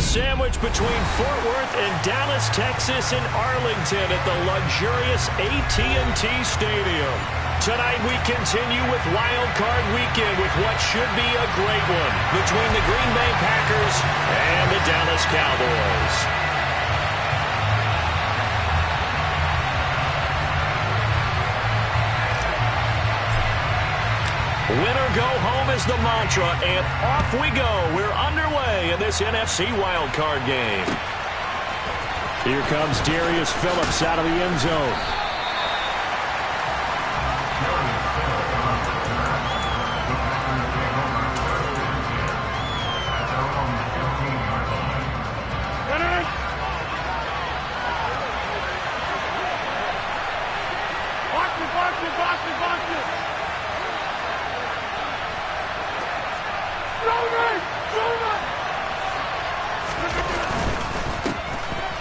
sandwiched between Fort Worth and Dallas, Texas, and Arlington at the luxurious AT&T Stadium. Tonight we continue with Wild Card Weekend with what should be a great one between the Green Bay Packers and the Dallas Cowboys. Winner go home is the mantra, and off we go. We're underway in this NFC Wild Card game. Here comes Darius Phillips out of the end zone.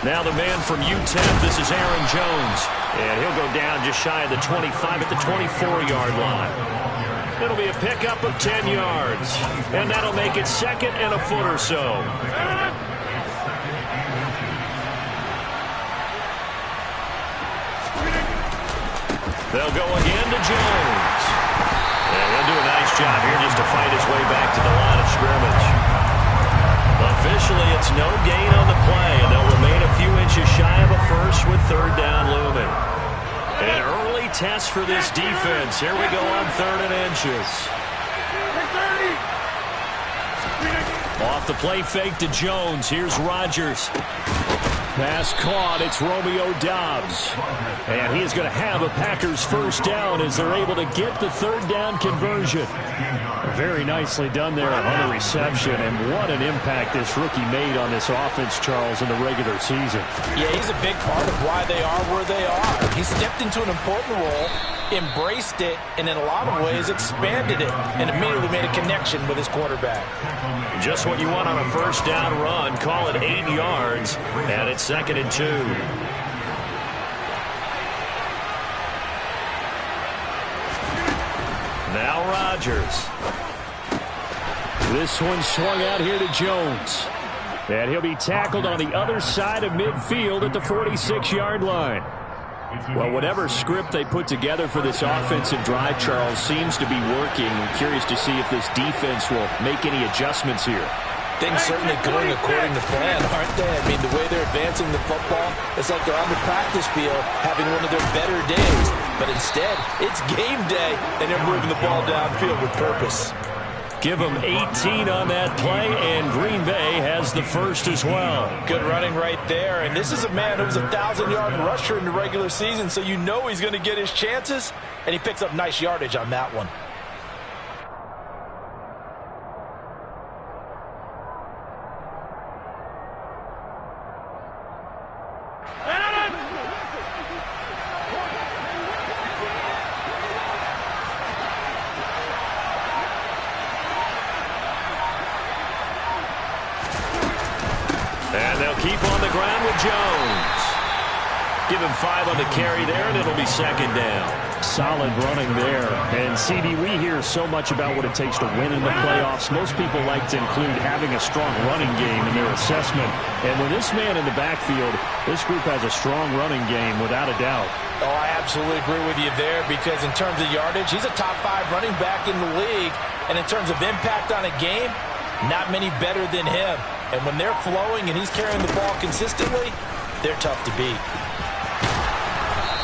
Now the man from UTEP, this is Aaron Jones. And he'll go down just shy of the 25 at the 24-yard line. It'll be a pickup of 10 yards. And that'll make it second and a foot or so. They'll go again to Jones. And he'll do a nice job here just to fight his way back to the line of scrimmage. Officially, it's no gain on the play, and they'll remain a few inches shy of a first with third down looming. An early test for this defense. Here we go on 3rd and inches. Off the play fake to Jones. Here's Rodgers. Pass caught. It's Romeo Doubs. And he is going to have a Packers first down as they're able to get the third down conversion. Very nicely done there on the reception, and what an impact this rookie made on this offense, Charles, in the regular season. Yeah, he's a big part of why they are where they are. He stepped into an important role, embraced it, and in a lot of ways expanded it, and immediately made a connection with his quarterback. Just what you want on a first down run. Call it 8 yards, and it's 2nd and 2. Now Rodgers. This one swung out here to Jones. And he'll be tackled on the other side of midfield at the 46-yard line. Well, whatever script they put together for this offensive drive, Charles, seems to be working. I'm curious to see if this defense will make any adjustments here. Things certainly going according to plan, aren't they? I mean, the way they're advancing the football, it's like they're on the practice field having one of their better days. But instead, it's game day, and they're moving the ball downfield with purpose. Give them 18 on that play, and Green Bay has the first as well. Good running right there, and this is a man who was a 1,000-yard rusher in the regular season, so you know he's going to get his chances, and he picks up nice yardage on that one. And they'll keep on the ground with Jones. Give him 5 on the carry there, and it'll be 2nd down. Solid running there. And, CD, we hear so much about what it takes to win in the playoffs. Most people like to include having a strong running game in their assessment. And with this man in the backfield, this group has a strong running game without a doubt. Oh, I absolutely agree with you there, because in terms of yardage, he's a top 5 running back in the league. And in terms of impact on a game, not many better than him. And when they're flowing and he's carrying the ball consistently, they're tough to beat.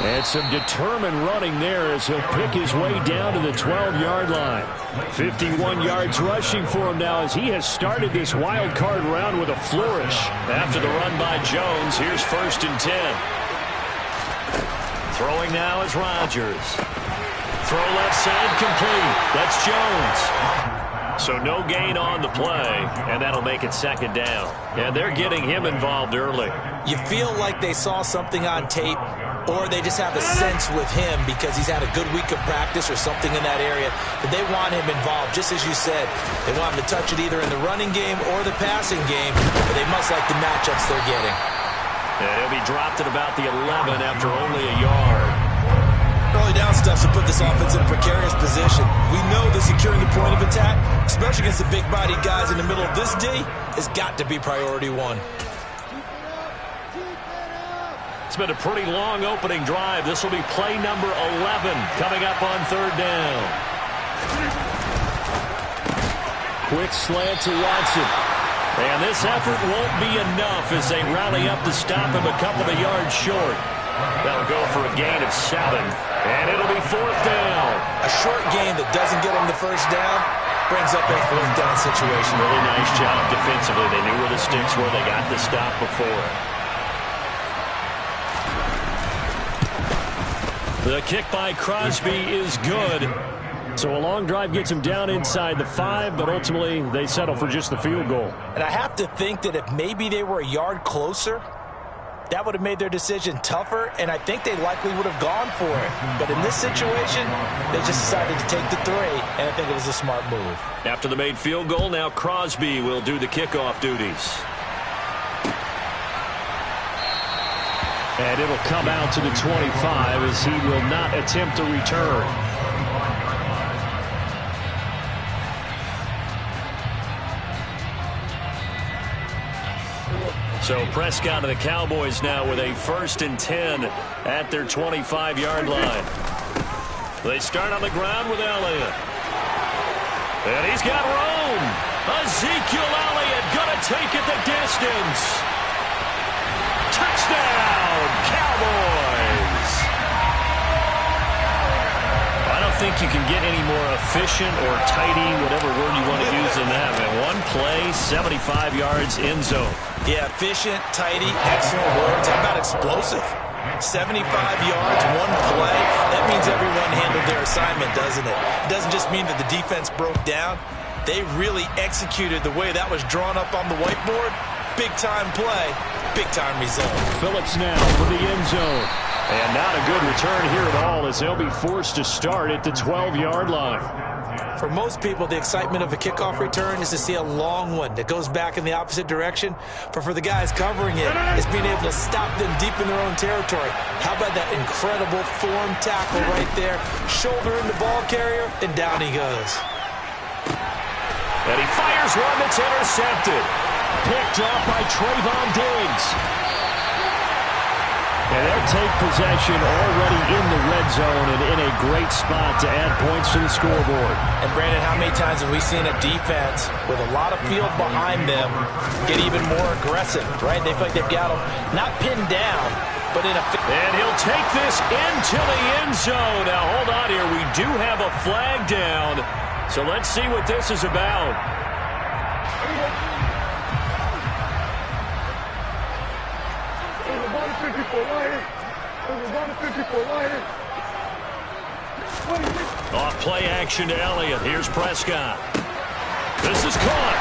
And some determined running there as he'll pick his way down to the 12-yard line. 51 yards rushing for him now as he has started this wild card round with a flourish. After the run by Jones, here's 1st and 10. Throwing now is Rodgers. Throw left side complete. That's Jones. So no gain on the play, and that'll make it 2nd down. And they're getting him involved early. You feel like they saw something on tape, or they just have a sense with him because he's had a good week of practice or something in that area, that they want him involved. Just as you said, they want him to touch it either in the running game or the passing game, but they must like the matchups they're getting. And he'll be dropped at about the 11 after only a yard. Early down stuff to put this offense in a precarious position. We know that securing the point of attack, especially against the big-bodied guys in the middle of this D, has got to be priority one. It's been a pretty long opening drive. This will be play number 11 coming up on third down. Quick slant to Watson. And this effort won't be enough as they rally up to stop him a couple of yards short. That'll go for a gain of 7. And it'll be fourth down. A short gain that doesn't get him the first down brings up a fourth down situation. Really nice job defensively. They knew where the sticks were. They got the stop before. The kick by Crosby is good. So a long drive gets him down inside the 5, but ultimately they settle for just the field goal. And I have to think that if maybe they were a yard closer, that would have made their decision tougher, and I think they likely would have gone for it. But in this situation, they just decided to take the 3, and I think it was a smart move. After the made field goal, now Crosby will do the kickoff duties. And it'll come out to the 25 as he will not attempt to return. So Prescott and the Cowboys now with a 1st and 10 at their 25-yard line. They start on the ground with Elliott. And he's got room. Ezekiel Elliott going to take it the distance. Touchdown, Cowboys. I don't think you can get any more efficient or tidy, whatever word you want to use in that. Man, one play, 75 yards, end zone. Yeah, efficient, tidy, excellent words. How about explosive? 75 yards, one play. That means everyone handled their assignment, doesn't it? It doesn't just mean that the defense broke down. They really executed the way that was drawn up on the whiteboard. Big-time play, big-time result. Phillips now for the end zone. And not a good return here at all as they'll be forced to start at the 12-yard line. For most people, the excitement of a kickoff return is to see a long one that goes back in the opposite direction. But for the guys covering it, it's being able to stop them deep in their own territory. How about that incredible form tackle right there? Shoulder in the ball carrier, and down he goes. And he fires one that's intercepted. Picked up by Trayvon Diggs. And they'll take possession already in the red zone and in a great spot to add points to the scoreboard. And, Brandon, how many times have we seen a defense with a lot of field behind them get even more aggressive, right? They feel like they've got them not pinned down, but in a... And he'll take this into the end zone. Now, hold on here. We do have a flag down. So let's see what this is about. Off play action to Elliott. Here's Prescott. This is caught.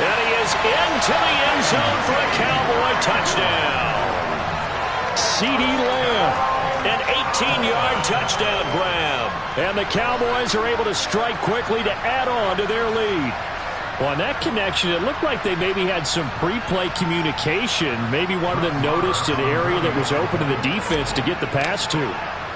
And he is into the end zone for a Cowboy touchdown. CeeDee Lamb, an 18-yard touchdown grab. And the Cowboys are able to strike quickly to add on to their lead. Well, on that connection, it looked like they maybe had some pre-play communication. Maybe one of them noticed an area that was open to the defense to get the pass to.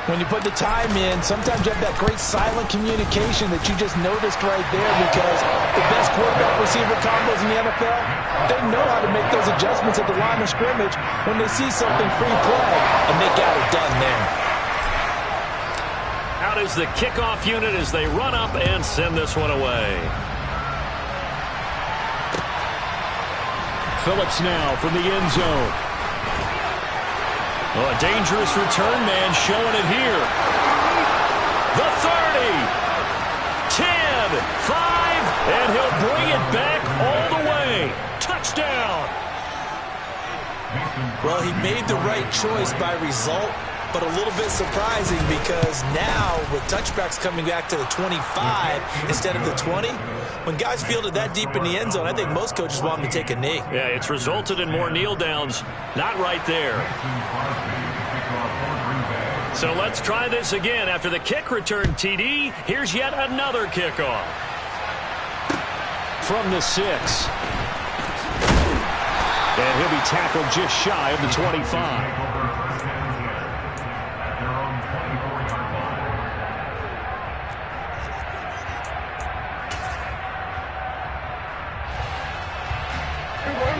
When you put the time in, sometimes you have that great silent communication that you just noticed right there, because the best quarterback-receiver combos in the NFL, they know how to make those adjustments at the line of scrimmage when they see something pre-play, and they got it done there. Out is the kickoff unit as they run up and send this one away. Phillips now from the end zone. Oh, a dangerous return man showing it here. The 30, 10, 5, and he'll bring it back all the way. Touchdown. Well, he made the right choice by result, but a little bit surprising because now with touchbacks coming back to the 25 instead of the 20, when guys fielded that deep in the end zone, I think most coaches want them to take a knee. Yeah, it's resulted in more kneel downs. Not right there. So let's try this again. After the kick return TD, here's yet another kickoff. From the 6. And he'll be tackled just shy of the 25.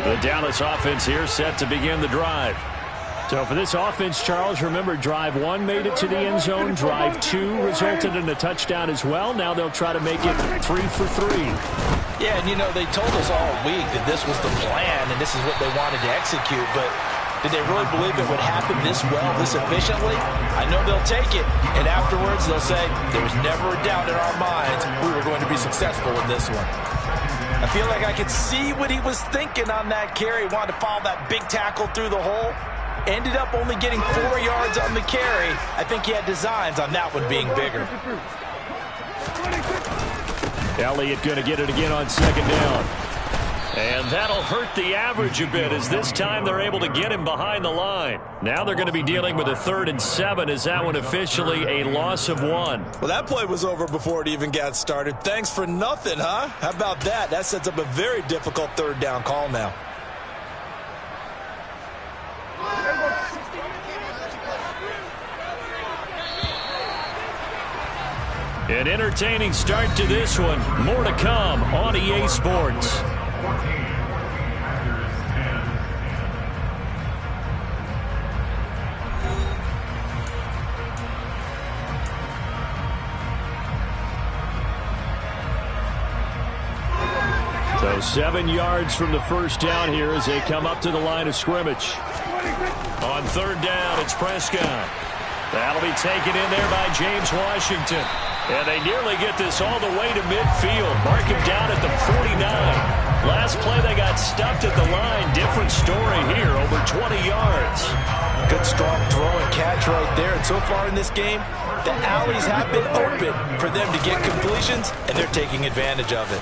The Dallas offense here set to begin the drive. So for this offense, Charles, remember drive 1 made it to the end zone. Drive 2 resulted in a touchdown as well. Now they'll try to make it 3 for 3. Yeah, and you know, they told us all week that this was the plan and this is what they wanted to execute, but did they really believe it would happen this well, this efficiently? I know they'll take it, and afterwards they'll say, there was never a doubt in our minds we were going to be successful in this one. I feel like I could see what he was thinking on that carry. He wanted to follow that big tackle through the hole. Ended up only getting 4 yards on the carry. I think he had designs on that one being bigger. Elliott going to get it again on second down. And that'll hurt the average a bit as this time they're able to get him behind the line. Now they're going to be dealing with a 3rd and 7. Is that one officially a loss of 1? Well, that play was over before it even got started. Thanks for nothing, huh? How about that? That sets up a very difficult 3rd down call now. An entertaining start to this one. More to come on EA Sports. So 7 yards from the first down here as they come up to the line of scrimmage. On 3rd down, it's Prescott. That'll be taken in there by James Washington. And they nearly get this all the way to midfield. Mark him down at the 49. Last play they got stuffed at the line. Different story here, over 20 yards. Good strong throw and catch right there. And so far in this game, the alleys have been open for them to get completions, and they're taking advantage of it.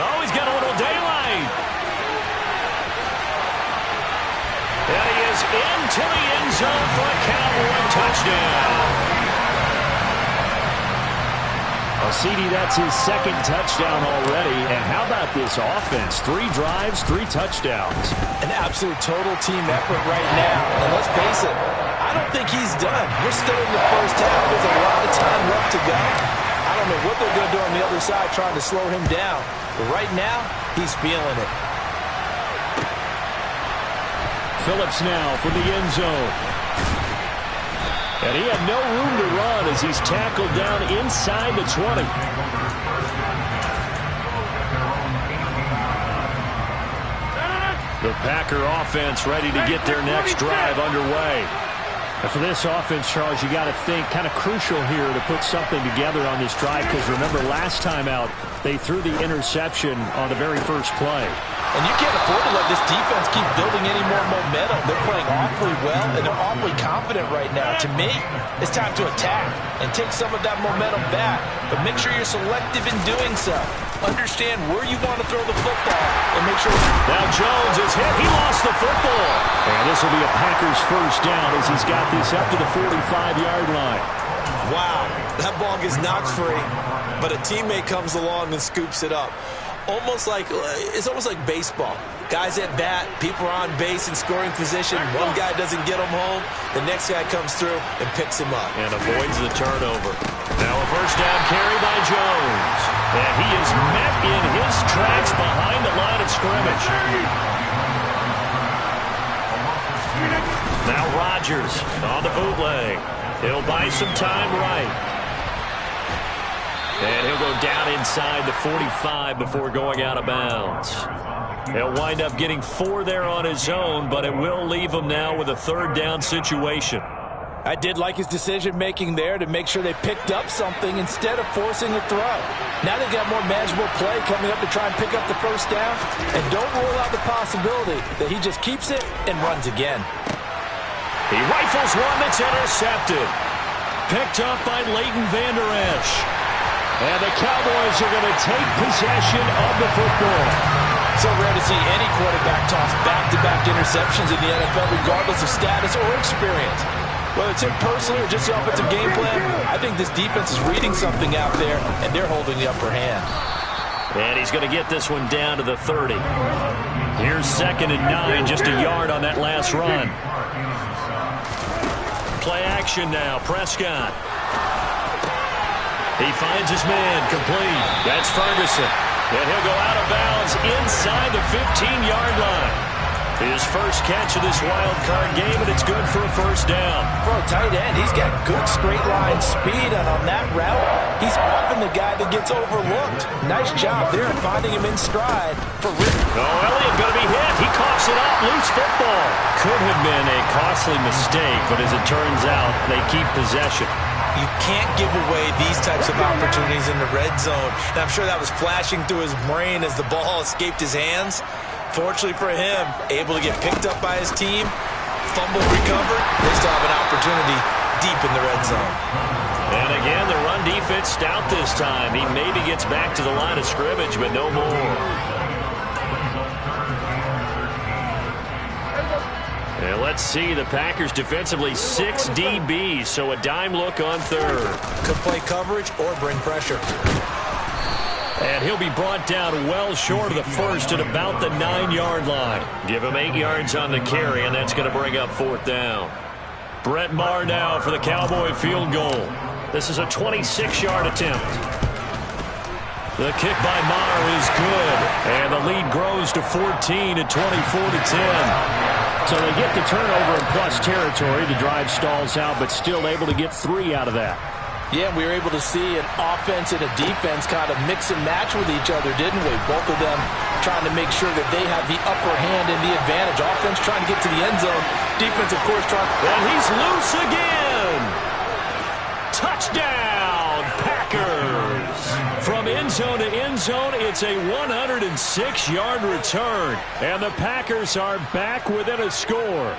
Oh, he's got a little daylight. And he is into the end zone for a Cowboy touchdown. Well, CD, that's his 2nd touchdown already. And how about this offense? 3 drives, 3 touchdowns. An absolute total team effort right now. And let's face it, I don't think he's done. We're still in the first half. There's a lot of time left to go. I don't know what they're going to do on the other side trying to slow him down. But right now, he's feeling it. Phillips now from the end zone. And he had no room to run as he's tackled down inside the 20. The Packer offense ready to get their next drive underway. And for this offense, Charles, you got to think kind of crucial here to put something together on this drive, because remember last time out they threw the interception on the very first play. And you can't afford to let this defense keep building any more momentum. They're playing awfully well, and they're awfully confident right now. To me, it's time to attack and take some of that momentum back. But make sure you're selective in doing so. Understand where you want to throw the football and make sure. Now Jones is hit. He lost the football. And this will be a Packers first down as he's got this up to the 45-yard line. Wow, that ball gets knocked free, but a teammate comes along and scoops it up. It's almost like baseball. Guys at bat, people are on base in scoring position. One guy doesn't get him home. The next guy comes through and picks him up. And avoids the turnover. Now a first down carry by Jones. And he is met in his tracks behind the line of scrimmage. Now Rodgers on the bootleg. He'll buy some time right. And he'll go down inside the 45 before going out of bounds. He'll wind up getting 4 there on his own, but it will leave him now with a 3rd down situation. I did like his decision-making there to make sure they picked up something instead of forcing a throw. Now they've got more manageable play coming up to try and pick up the first down. And don't rule out the possibility that he just keeps it and runs again. He rifles one that's intercepted. Picked up by Leighton Vander Esch. And the Cowboys are going to take possession of the football. So rare to see any quarterback toss back-to-back interceptions in the NFL, regardless of status or experience. Whether it's him personally or just the offensive game plan, I think this defense is reading something out there, and they're holding the upper hand. And he's going to get this one down to the 30. Here's 2nd and 9, just a yard on that last run. play action now. Prescott. He finds his man, complete. That's Ferguson. And he'll go out of bounds inside the 15-yard line. His first catch of this wild card game, and it's good for a first down. For a tight end, he's got good straight line speed, and on that route, he's often the guy that gets overlooked. Nice job there at finding him in stride for Rick. Oh, Elliott going to be hit. He coughs it up. Loose football. Could have been a costly mistake, but as it turns out, they keep possession. You can't give away these types of opportunities in the red zone. And I'm sure that was flashing through his brain as the ball escaped his hands. Fortunately for him, able to get picked up by his team, fumble recovered. They still have an opportunity deep in the red zone. And again, the run defense stout this time. He maybe gets back to the line of scrimmage, but no more. And let's see, the Packers defensively 6 DBs, so a dime look on third. Could play coverage or bring pressure. And he'll be brought down well short of the first at about the 9-yard line. Give him 8 yards on the carry, and that's going to bring up fourth down. Brett Maher now for the Cowboy field goal. This is a 26-yard attempt. The kick by Maher is good, and the lead grows to 14 at 24-10. So they get the turnover in plus territory. The drive stalls out, but still able to get 3 out of that. Yeah, we were able to see an offense and a defense kind of mix and match with each other, didn't we? Both of them trying to make sure that they have the upper hand and the advantage. Offense trying to get to the end zone. Defense, of course, trying. And he's loose again. Touchdown, Packers. From end zone to end zone, it's a 106-yard return. And the Packers are back within a score.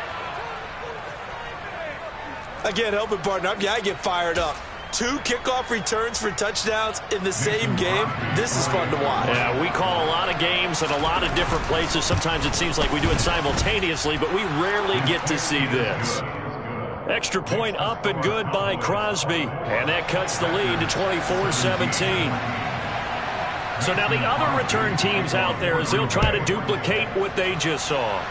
Again, help it, partner. I get fired up. 2 kickoff returns for touchdowns in the same game. This is fun to watch. Yeah, we call a lot of games at a lot of different places. Sometimes it seems like we do it simultaneously, but we rarely get to see this. Extra point up and good by Crosby. And that cuts the lead to 24-17. So now the other return teams out there as they'll try to duplicate what they just saw.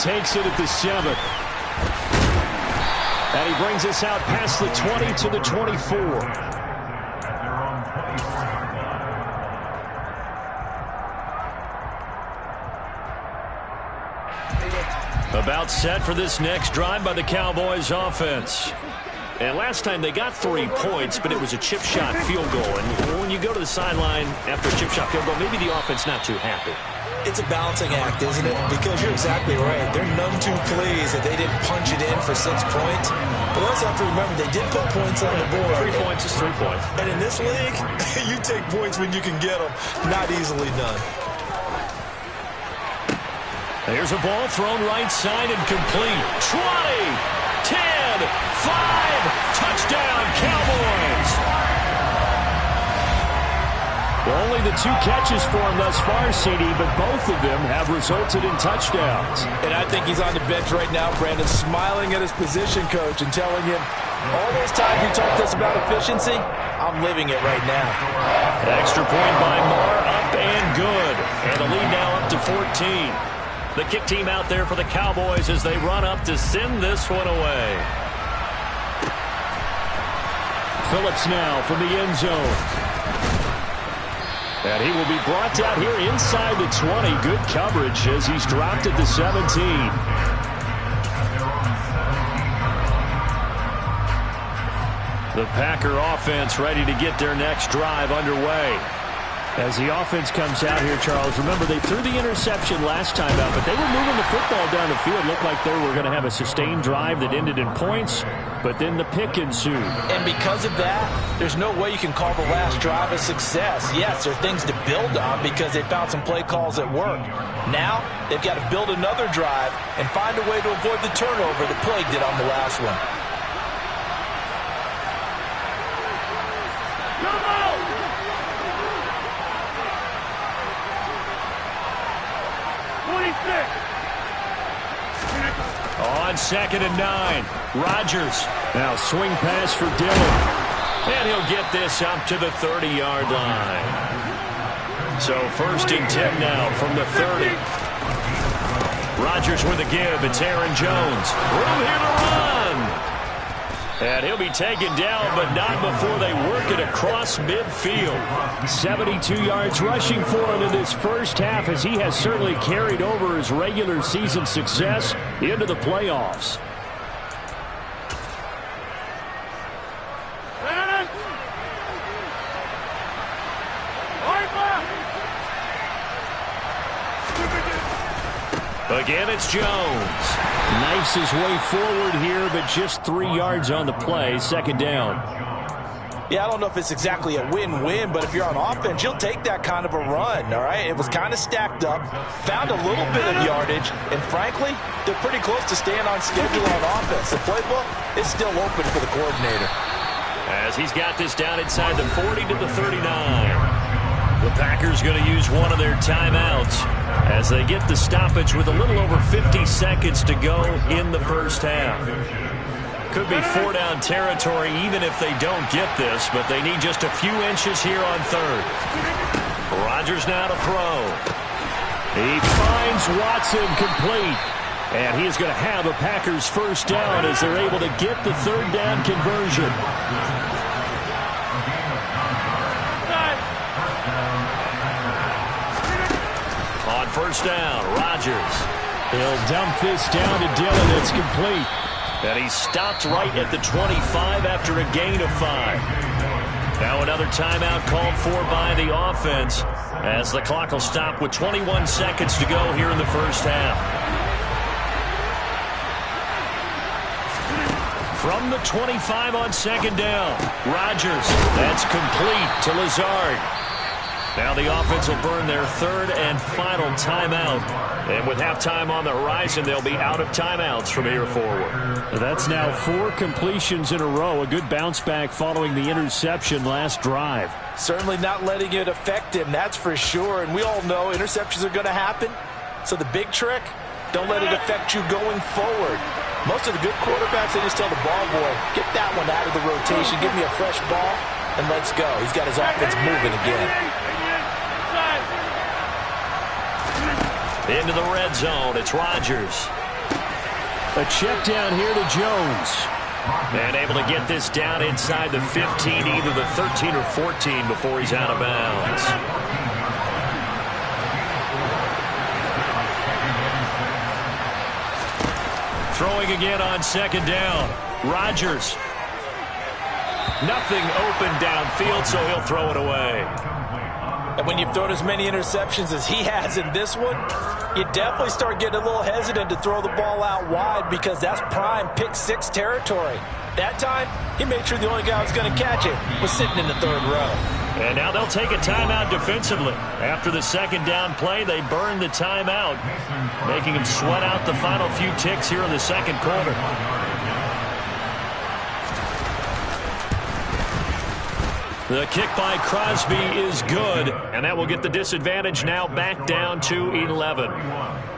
Takes it at the 7. And he brings us out past the 20 to the 24. About set for this next drive by the Cowboys offense. And last time they got 3 points, but it was a chip shot field goal. And when you go to the sideline after a chip shot field goal, maybe the offense not too happy. It's a balancing act, isn't it? Because you're exactly right. They're none too pleased that they didn't punch it in for 6 points. But also have to remember, they did put points on the board. 3 points is 3 points. And in this league, you take points when you can get them. Not easily done. There's a ball thrown right side and complete. 20, 10, 5, touchdown Cowboys. Only the 2 catches for him thus far, CD, but both of them have resulted in touchdowns. And I think he's on the bench right now, Brandon, smiling at his position coach and telling him, all those times you talked to us about efficiency, I'm living it right now. Extra point by Maher, up and good. And the lead now up to 14. The kick team out there for the Cowboys as they run up to send this one away. Phillips now from the end zone. And he will be brought down here inside the 20. Good coverage as he's dropped at the 17. The Packer offense ready to get their next drive underway. As the offense comes out here, Charles, remember they threw the interception last time out, but they were moving the football down the field. Looked like they were going to have a sustained drive that ended in points, but then the pick ensued. And because of that, there's no way you can call the last drive a success. Yes, there are things to build on because they found some play calls that work. Now, they've got to build another drive and find a way to avoid the turnover that plagued it on the last one. On 2nd and 9, Rodgers. Now swing pass for Dillon. And he'll get this up to the 30-yard line. So 1st and 10 now from the 30. Rodgers with a give. It's Aaron Jones. Room here to run. And he'll be taken down, but not before they work it across midfield. 72 yards rushing for him in this first half, as he has certainly carried over his regular season success into the playoffs. Again, it's Jones. Knifes his way forward here, but just 3 yards on the play. Second down. Yeah, I don't know if it's exactly a win-win, but if you're on offense, you'll take that kind of a run, all right? It was kind of stacked up, found a little bit of yardage, and frankly, they're pretty close to staying on schedule on offense. The playbook is still open for the coordinator. As he's got this down inside the 40 to the 39. The Packers going to use one of their timeouts as they get the stoppage with a little over 50 seconds to go in the first half. Could be four-down territory even if they don't get this, but they need just a few inches here on third. Rodgers now to throw. He finds Watson complete. And he is going to have a Packers first down as they're able to get the third down conversion. On first down, Rodgers. He'll dump this down to Dillon. It's complete. And he stopped right at the 25 after a gain of 5. Now another timeout called for by the offense as the clock will stop with 21 seconds to go here in the first half. From the 25 on second down, Rodgers. That's complete to Lazard. Now the offense will burn their third and final timeout. And with halftime on the horizon, they'll be out of timeouts from here forward. That's now 4 completions in a row. A good bounce back following the interception last drive. Certainly not letting it affect him, that's for sure. And we all know interceptions are going to happen. So the big trick, don't let it affect you going forward. Most of the good quarterbacks, they just tell the ball boy, get that one out of the rotation, give me a fresh ball, and let's go. He's got his offense moving again. Into the red zone, it's Rodgers. A check down here to Jones. And able to get this down inside the 15, either the 13 or 14 before he's out of bounds. Throwing again on second down. Rodgers. Nothing open downfield, so he'll throw it away. And when you've thrown as many interceptions as he has in this one, you definitely start getting a little hesitant to throw the ball out wide because that's prime pick 6 territory. That time, he made sure the only guy who was going to catch it was sitting in the third row. And now they'll take a timeout defensively. After the second down play, they burn the timeout, making him sweat out the final few ticks here in the second quarter. The kick by Crosby is good, and that will get the disadvantage now back down to 11.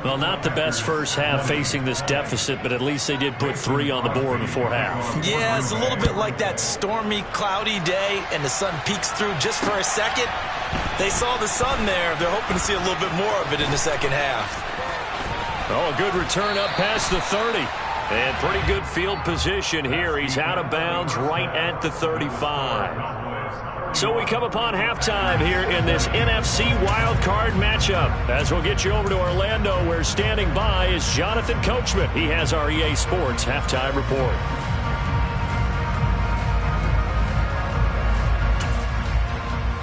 Well, not the best first half facing this deficit, but at least they did put 3 on the board before half. Yeah, it's a little bit like that stormy, cloudy day, and the sun peeks through just for a second. They saw the sun there. They're hoping to see a little bit more of it in the second half. Oh, a good return up past the 30. And pretty good field position here. He's out of bounds right at the 35. So we come upon halftime here in this NFC wildcard matchup. As we'll get you over to Orlando, where standing by is Jonathan Coachman. He has our EA Sports halftime report.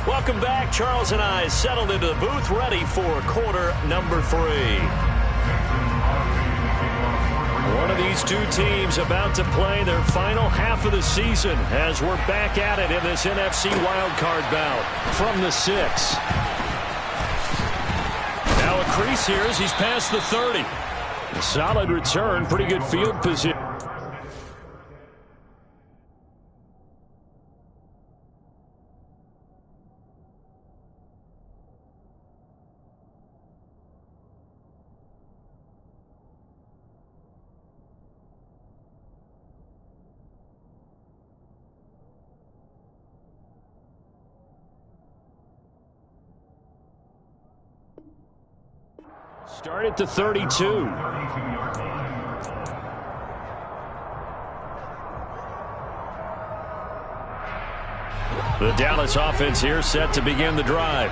Welcome back. Charles and I settled into the booth, ready for quarter number 3. One of these two teams about to play their final half of the season as we're back at it in this NFC wildcard bout from the 6. Now a crease here as he's past the 30. A solid return, pretty good field position. Start at the 32. The Dallas offense here set to begin the drive.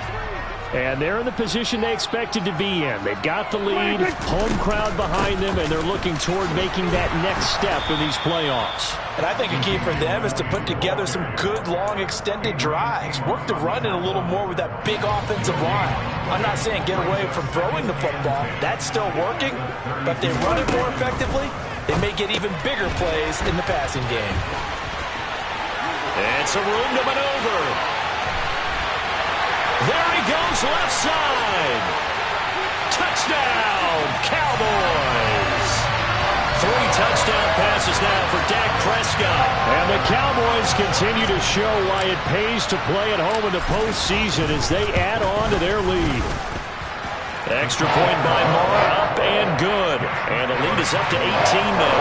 And they're in the position they expected to be in. They've got the lead, home crowd behind them, and they're looking toward making that next step in these playoffs. And I think a key for them is to put together some good, long, extended drives. Work the run in a little more with that big offensive line. I'm not saying get away from throwing the football. That's still working. But if they run it more effectively, they may get even bigger plays in the passing game. It's a room to maneuver. There he goes, left side. Touchdown, Cowboys. 3 touchdown passes now for Dak Prescott. And the Cowboys continue to show why it pays to play at home in the postseason as they add on to their lead. Extra point by Moore, up and good. And the lead is up to 18 now.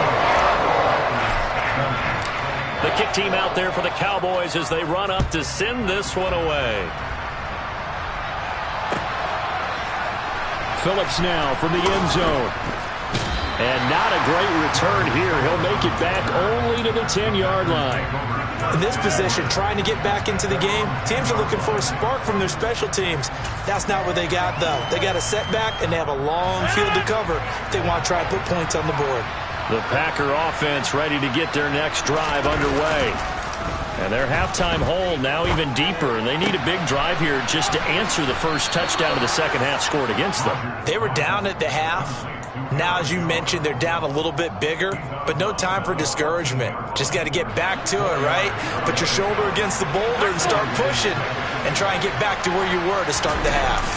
The kick team out there for the Cowboys as they run up to send this one away. Phillips now from the end zone. And not a great return here. He'll make it back only to the 10-yard line. In this position, trying to get back into the game, teams are looking for a spark from their special teams. That's not what they got, though. They got a setback, and they have a long field to cover if they want to try and put points on the board. The Packer offense ready to get their next drive underway. And their halftime hole now even deeper. And they need a big drive here just to answer the first touchdown of the second half scored against them. They were down at the half. Now, as you mentioned, they're down a little bit bigger, but no time for discouragement. Just got to get back to it, right? Put your shoulder against the boulder and start pushing and try and get back to where you were to start the half.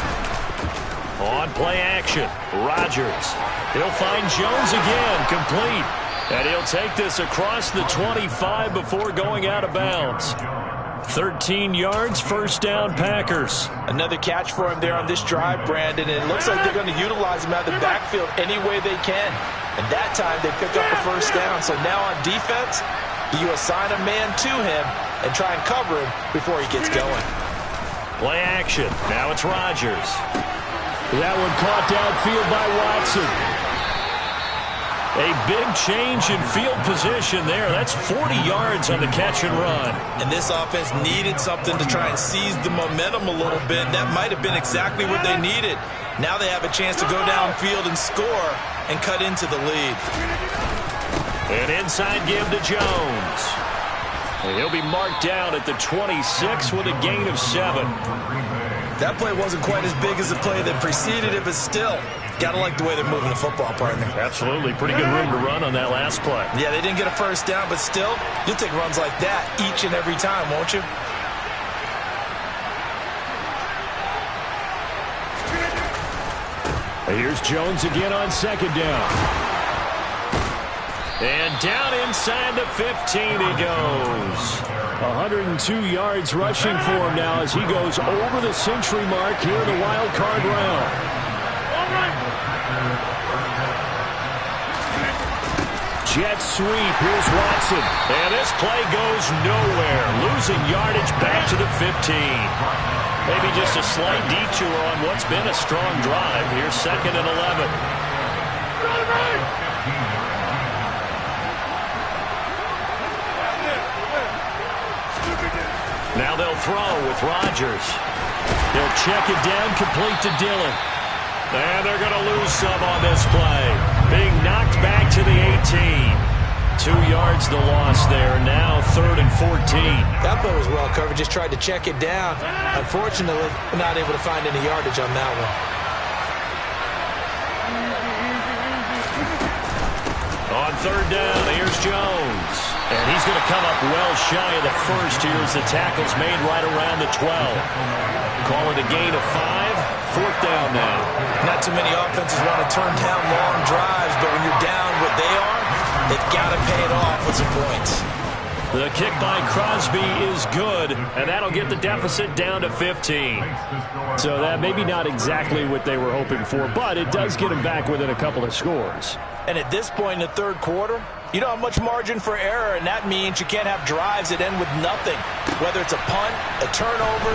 On play action, Rodgers. He'll find Jones again, complete. And he'll take this across the 25 before going out of bounds. 13 yards, first down, Packers. Another catch for him there on this drive, Brandon. And it looks like they're going to utilize him out of the backfield any way they can. And that time they pick up the first down. So now on defense, you assign a man to him and try and cover him before he gets going. Play action. Now it's Rodgers. That one caught downfield by Watson. A big change in field position there. That's 40 yards on the catch and run. And this offense needed something to try and seize the momentum a little bit. That might have been exactly what they needed. Now they have a chance to go downfield and score and cut into the lead. An inside give to Jones. He'll be marked down at the 26 with a gain of 7. That play wasn't quite as big as the play that preceded it, but still, got to like the way they're moving the football, partner. Absolutely. Pretty good room to run on that last play. Yeah, they didn't get a first down, but still, you'll take runs like that each and every time, won't you? Here's Jones again on second down. And down inside the 15 he goes. 102 yards rushing for him now as he goes over the century mark here in the wild card round. Jet sweep. Here's Watson. And this play goes nowhere. Losing yardage back to the 15. Maybe just a slight detour on what's been a strong drive. Here's 2nd and 11. Now they'll throw with Rodgers. He'll check it down, complete to Dillon. And they're going to lose some on this play. Being knocked back to the 18. 2 yards the loss there. Now 3rd and 14. That play was well covered. Just tried to check it down. Unfortunately, not able to find any yardage on that one. On 3rd down, here's Jones. And he's going to come up well shy of the first here as the tackle's made right around the 12. Call it a gain of 5. 4th down now. Not too many offenses want to turn down long drives, but when you're down what they are, they've got to pay it off with some points. The kick by Crosby is good, and that'll get the deficit down to 15. So that maybe not exactly what they were hoping for, but it does get them back within a couple of scores. And at this point in the 3rd quarter, You don't have much margin for error, and that means you can't have drives that end with nothing. Whether it's a punt, a turnover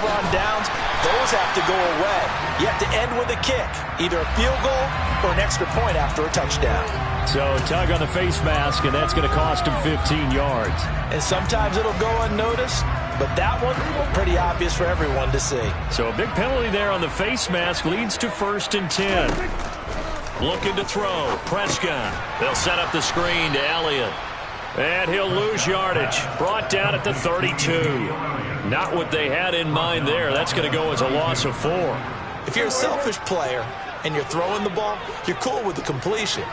on downs, those have to go away. You have to end with a kick, either a field goal or an extra point after a touchdown. So tug on the face mask, and that's going to cost him 15 yards. And sometimes it'll go unnoticed, but that one, pretty obvious for everyone to see. So a big penalty there on the face mask leads to 1st and 10. Looking to throw. Prescott. They'll set up the screen to Elliott. And he'll lose yardage. Brought down at the 32. Not what they had in mind there. That's going to go as a loss of 4. If you're a selfish player and you're throwing the ball, you're cool with the completion.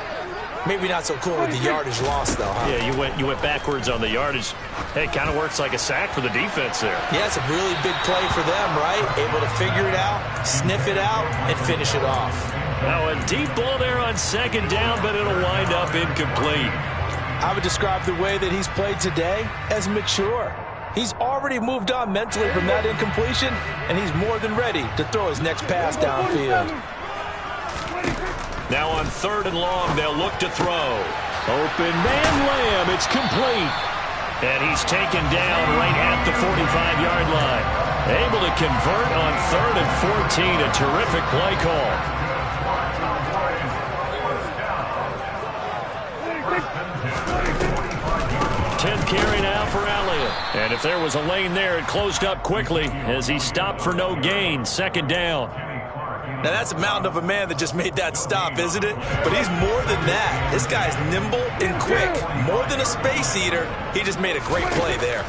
Maybe not so cool with the yardage loss, though, huh? Yeah, you went backwards on the yardage. Hey, it kind of works like a sack for the defense there. Yeah, it's a really big play for them, right? Able to figure it out, sniff it out, and finish it off. Now, a deep ball there on 2nd down, but it'll wind up incomplete. I would describe the way that he's played today as mature. He's already moved on mentally from that incompletion, and he's more than ready to throw his next pass downfield. Now on 3rd and long, they'll look to throw. Open man Lamb, it's complete. And he's taken down right at the 45-yard line. Able to convert on 3rd and 14, a terrific play call. Tenth carry now for Elliott. And if there was a lane there, it closed up quickly as he stopped for no gain. 2nd down. Now, that's a mountain of a man that just made that stop, isn't it? But he's more than that. This guy's nimble and quick. More than a space eater, he just made a great play there.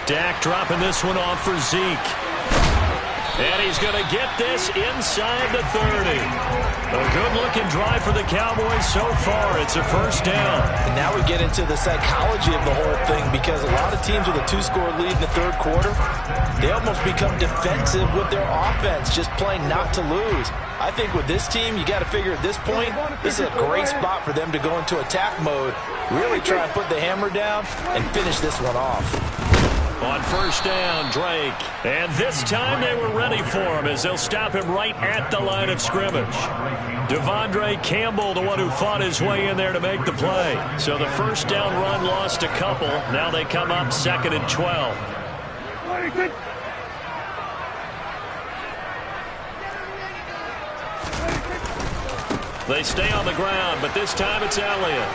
Dak dropping this one off for Zeke. And he's going to get this inside the 30. A good-looking drive for the Cowboys so far. It's a 1st down. And now we get into the psychology of the whole thing, because a lot of teams with a 2-score lead in the 3rd quarter, they almost become defensive with their offense, just playing not to lose. I think with this team, you got to figure at this point, this is a great spot for them to go into attack mode, really try and put the hammer down and finish this one off. On 1st down, Drake. And this time they were ready for him as they'll stop him right at the line of scrimmage. Devondre Campbell, the one who fought his way in there to make the play. So the 1st down run lost a couple. Now they come up 2nd and 12. They stay on the ground, but this time it's Elliott.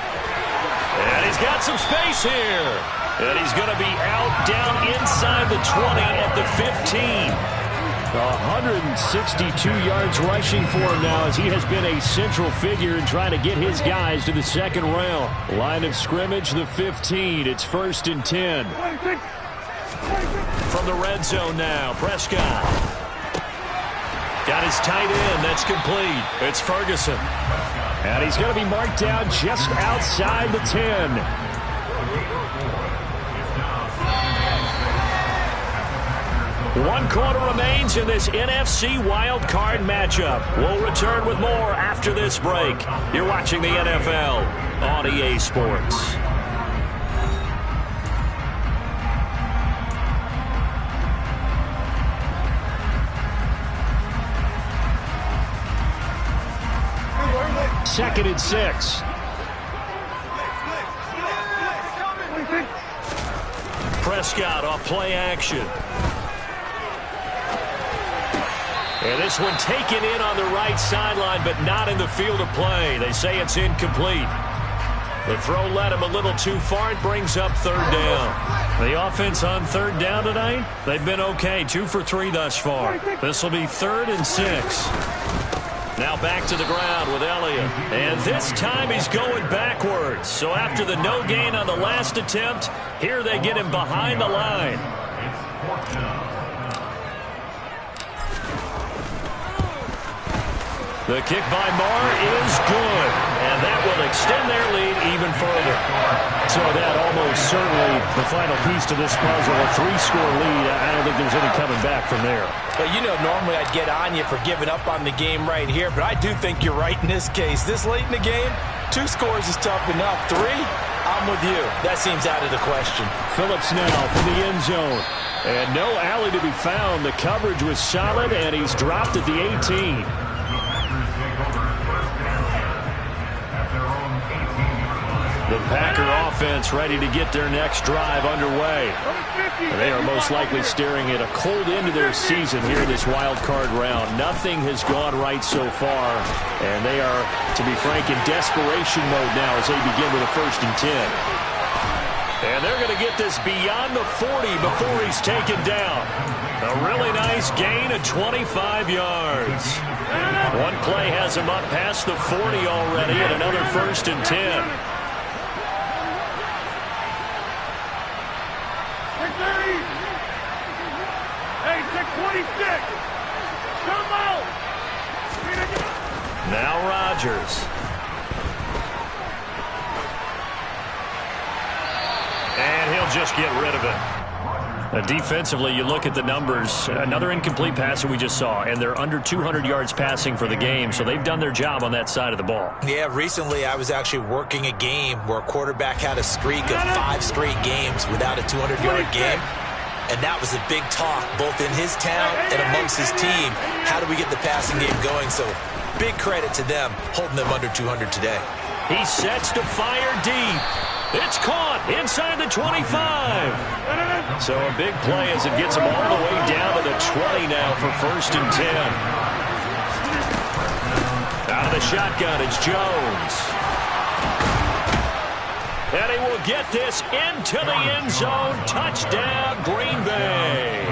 And he's got some space here. And he's going to be out down inside the 20 at the 15. 162 yards rushing for him now, as he has been a central figure in trying to get his guys to the 2nd round. Line of scrimmage, the 15. It's 1st and 10. From the red zone now, Prescott. Got his tight end. That's complete. It's Ferguson. And he's going to be marked down just outside the 10. 1 quarter remains in this NFC Wild Card matchup. We'll return with more after this break. You're watching the NFL on EA Sports. Second and 6. Prescott off play action. And this one taken in on the right sideline, but not in the field of play. They say it's incomplete. The throw led him a little too far. It brings up 3rd down. The offense on 3rd down tonight, they've been okay. 2 for 3 thus far. This will be 3rd and 6. Now back to the ground with Elliott. And this time he's going backwards. So after the no gain on the last attempt, here they get him behind the line. The kick by Marr is good, and that will extend their lead even further. So that almost certainly the final piece to this puzzle, a 3-score lead. I don't think there's any coming back from there. Well, you know, normally I'd get on you for giving up on the game right here, but I do think you're right in this case. This late in the game, 2 scores is tough enough. 3, I'm with you. That seems out of the question. Phillips now from the end zone. And no alley to be found. The coverage was solid, and he's dropped at the 18. The Packer offense ready to get their next drive underway. They are most likely staring at a cold end to their season here in this wild card round. Nothing has gone right so far, and they are, to be frank, in desperation mode now as they begin with a 1st and 10. And they're going to get this beyond the 40 before he's taken down. A really nice gain of 25 yards. One play has him up past the 40 already, and another 1st and 10. Now Rodgers. And he'll just get rid of it. Defensively, you look at the numbers. Another incomplete pass that we just saw, and they're under 200 yards passing for the game, so they've done their job on that side of the ball. Yeah, recently I was actually working a game where a quarterback had a streak of 5 straight games without a 200-yard game. And that was a big talk, both in his town and amongst his team. How do we get the passing game going? So big credit to them holding them under 200 today. He sets to fire deep. It's caught inside the 25. So a big play as it gets him all the way down to the 20 now for 1st and 10. Out of the shotgun, it's Jones. And he will get this into the end zone. Touchdown, Green Bay.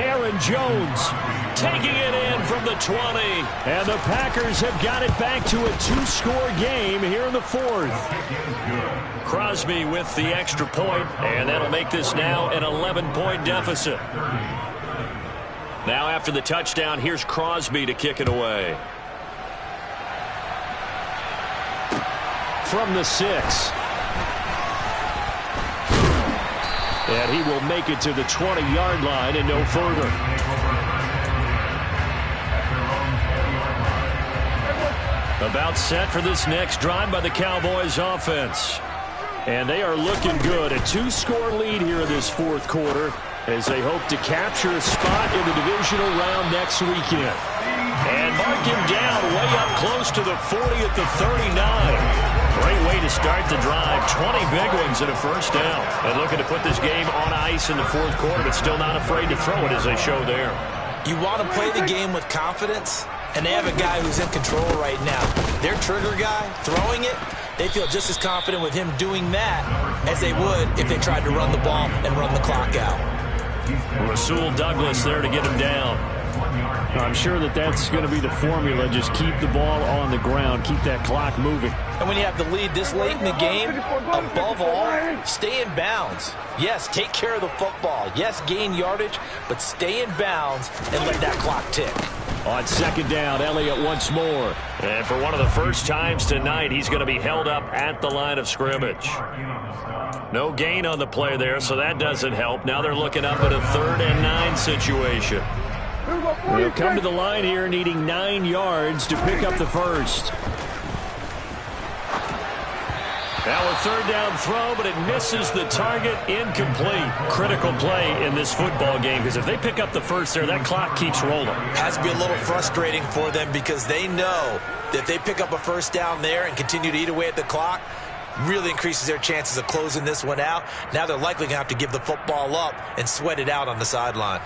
Aaron Jones taking it in from the 20. And the Packers have got it back to a 2-score game here in the 4th. Crosby with the extra point, and that'll make this now an 11-point deficit. Now after the touchdown, here's Crosby to kick it away. From the 6. And he will make it to the 20-yard line and no further. About set for this next drive by the Cowboys offense. And they are looking good. A 2-score lead here in this 4th quarter as they hope to capture a spot in the divisional round next weekend. And mark him down way up close to the 40 at the 39. Great way to start the drive. 20 big ones and a 1st down. And looking to put this game on ice in the 4th quarter, but still not afraid to throw it as they show there. You want to play the game with confidence, and they have a guy who's in control right now. Their trigger guy, throwing it, they feel just as confident with him doing that as they would if they tried to run the ball and run the clock out. Rasul Douglas there to get him down. I'm sure that's going to be the formula. Just keep the ball on the ground. Keep that clock moving. And when you have the lead this late in the game, above all, stay in bounds. Yes, take care of the football. Yes, gain yardage, but stay in bounds and let that clock tick. On 2nd down, Elliott once more. And for one of the first times tonight, he's going to be held up at the line of scrimmage. No gain on the play there, so that doesn't help. Now they're looking up at a 3rd and 9 situation. They'll come to the line here needing 9 yards to pick up the 1st. Now a 3rd down throw, but it misses the target. Incomplete. Critical play in this football game, because if they pick up the 1st there, that clock keeps rolling. Has to be a little frustrating for them because they know that if they pick up a 1st down there and continue to eat away at the clock, really increases their chances of closing this one out. Now they're likely going to have to give the football up and sweat it out on the sideline.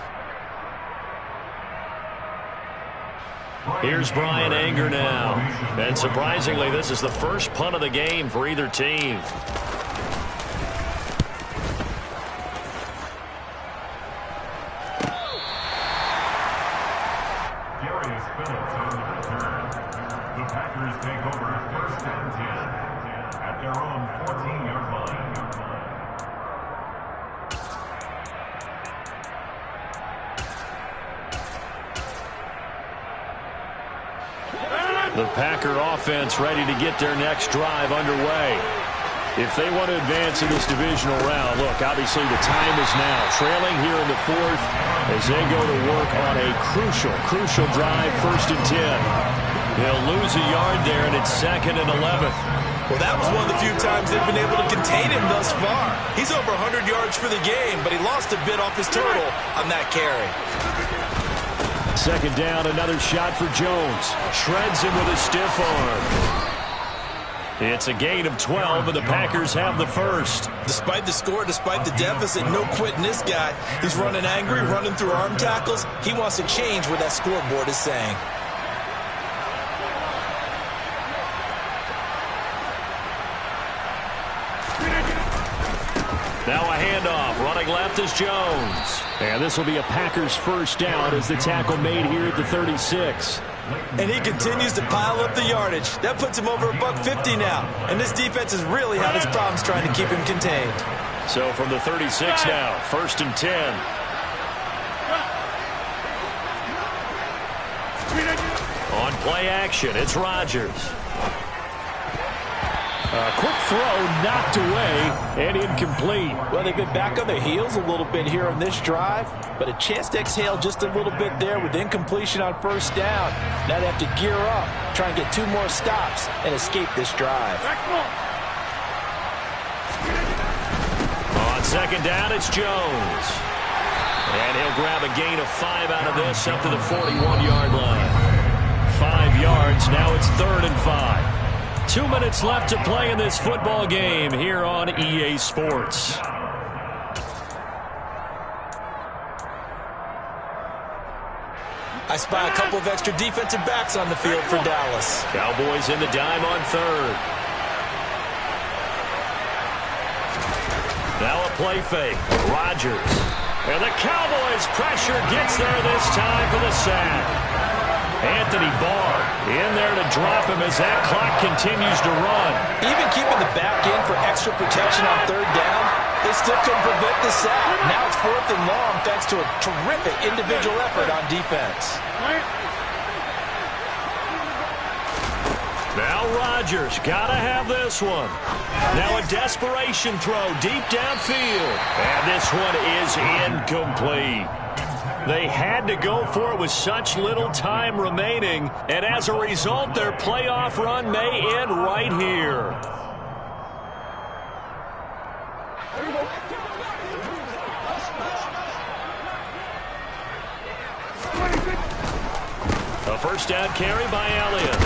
Here's Brian Anger now. And surprisingly, this is the first punt of the game for either team. The Packers take over 1st and 10 at their own 14-yard line. The Packer offense ready to get their next drive underway. If they want to advance in this divisional round, look, obviously the time is now. Trailing here in the 4th as they go to work on a crucial drive, 1st and 10. They'll lose a yard there, and it's 2nd and 11. Well, that was one of the few times they've been able to contain him thus far. He's over 100 yards for the game, but he lost a bit off his total on that carry. 2nd down, another shot for Jones. Shreds him with a stiff arm. It's a gain of 12, and the Packers have the first. Despite the score, despite the deficit, no quitting this guy. He's running angry, running through arm tackles. He wants to change what that scoreboard is saying. Now a handoff. Running left is Jones. And this will be a Packers first down as the tackle made here at the 36. And he continues to pile up the yardage. That puts him over $150 now. And this defense has really had its problems trying to keep him contained. So from the 36 now, 1st and 10. On play action, it's Rodgers. A quick throw knocked away and incomplete. Well, they've been back on their heels a little bit here on this drive, but a chance to exhale just a little bit there with incompletion on first down. Now they have to gear up, try and get 2 more stops and escape this drive. On second down, it's Jones. And he'll grab a gain of 5 out of this up to the 41-yard line. 5 yards, now it's 3rd and 5. 2 minutes left to play in this football game here on EA Sports. I spy a couple of extra defensive backs on the field for Dallas. Cowboys in the dime on 3rd. Now a play fake. Rodgers. And the Cowboys pressure gets there this time for the sack. Anthony Barr in there to drop him as that clock continues to run. Even keeping the back in for extra protection on 3rd down, they still couldn't prevent the sack. Now it's 4th and long thanks to a terrific individual effort on defense. Now Rodgers, gotta have this one. Now a desperation throw deep downfield. And this one is incomplete. They had to go for it with such little time remaining, and as a result, their playoff run may end right here. A first down carry by Elliott.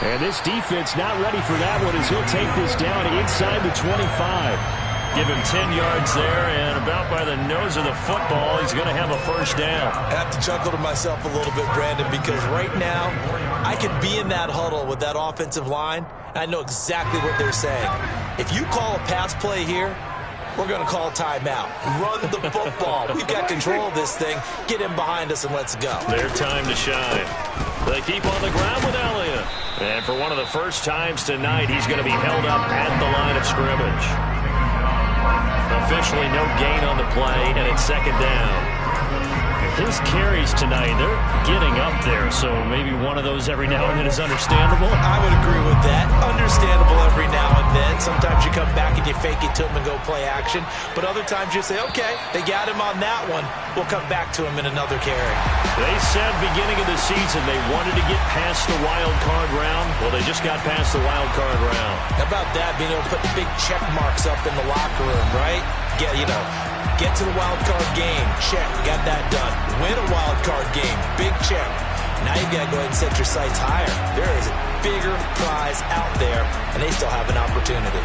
And this defense not ready for that one as he'll take this down inside the 25. Give him 10 yards there, and about by the nose of the football, he's going to have a first down. I have to chuckle to myself a little bit, Brandon, because right now I could be in that huddle with that offensive line, and I know exactly what they're saying. If you call a pass play here, we're going to call a timeout. Run the football. We've got control of this thing. Get him behind us and let's go. Their time to shine. They keep on the ground with Elliott. And for one of the first times tonight, he's going to be held up at the line of scrimmage. Officially no gain on the play, and it's 2nd down. His carries tonight, they're getting up there, so maybe one of those every now and then is understandable. I would agree with that. Understandable every now and then. Sometimes you come back and you fake it to him and go play action. But other times you say, okay, they got him on that one. We'll come back to him in another carry. They said beginning of the season they wanted to get past the wild card round. Well, they just got past the wild card round. How about that, being able to put the big check marks up in the locker room, right? Get to the wild card game. Check. Got that done. Win a wild card game. Big check. Now you got to go ahead and set your sights higher. There is a bigger prize out there, and they still have an opportunity.